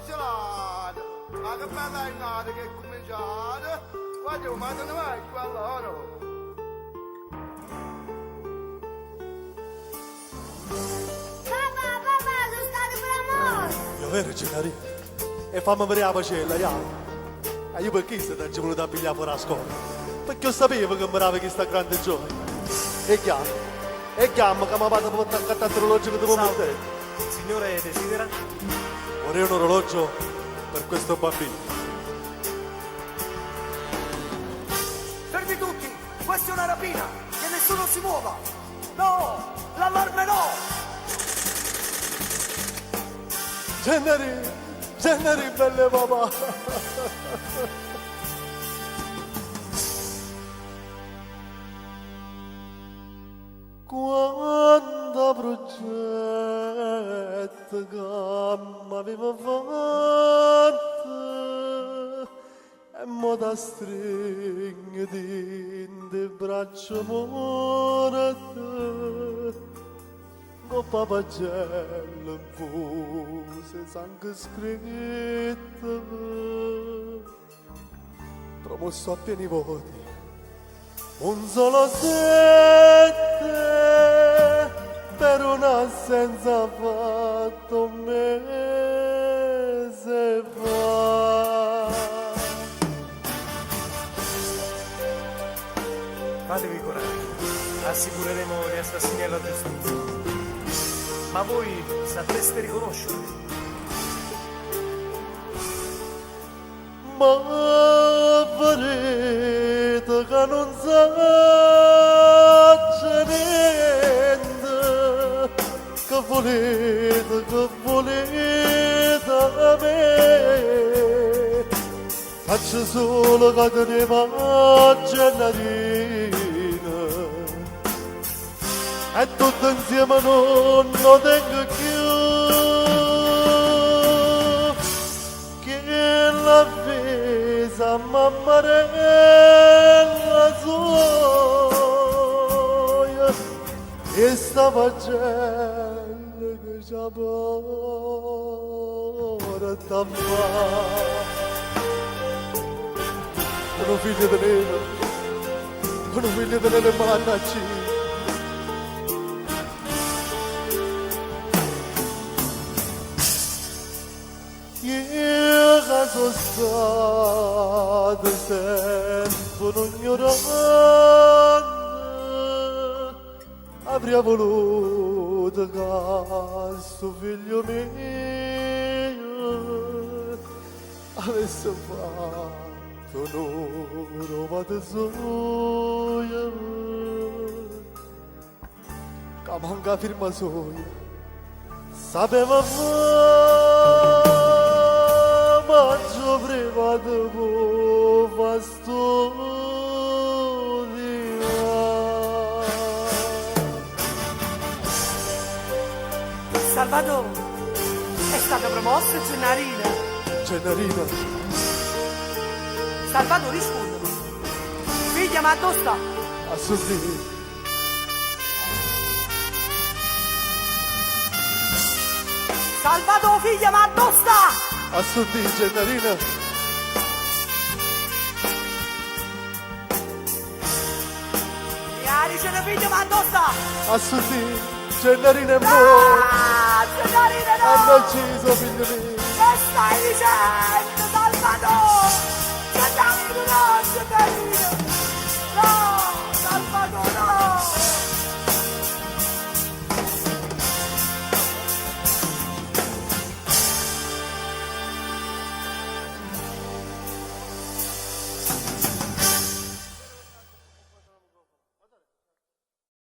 Gelado. Ma che bella è nata che è cominciata. Guarda, ma non vai qua loro. Papà, sono stato per amore. Io vero, Gennari? E fammi vedere la pacella, ya. E io perché non ci voluto pigliare fuori la scuola? Perché io sapevo che mi dava questa grande gioia. E chiama che mi vado a portare a cattare l'orologio che devo mettere. Signore desidera? Vorrei un orologio per questo bambino. Fermi tutti! Questa è una rapina! Che nessuno si muova! No! L'allarme no! Gennari, belle papà. Quando progetto che m'aveva fatto e mo da stringiti in braccio morte con papagello in fuso sangue scritto promosso a pieni voti un solo sette per un'assenza fatto un mese fa. Fatevi coraggio, assicureremo gli assassini alla giustizia. Ma voi sapreste riconoscerli? Ma farete che non c'è niente, che volete a me. Faccio solo che teneva Gennarina e tutto insieme non lo tengo più. Che la vesa mammarella sua e sta facendo che c'ha paura da fare. Uno figlio di nero mannaci. Io che sono stato sempre un ignorante, avrei voluto che sto figlio mio avesse fatto un'ora di soia che manca firma soia sapeva fare maggio privato fa studia. Salvatore, è stata promossa Gennarina. Salvatore, rispondi. Figlia, ma dove sta? A sudire. Salvatore, figlia, ma dove sta? A sudire, Gennarina. Dice figlia, ma dove sta? A sudire, Gennarina è morta. Ah, Gennarina no! Hanno ucciso figlio mio. Che stai dicendo, Salvatore? Gennarina no, Gennarina! No, Salvatore no!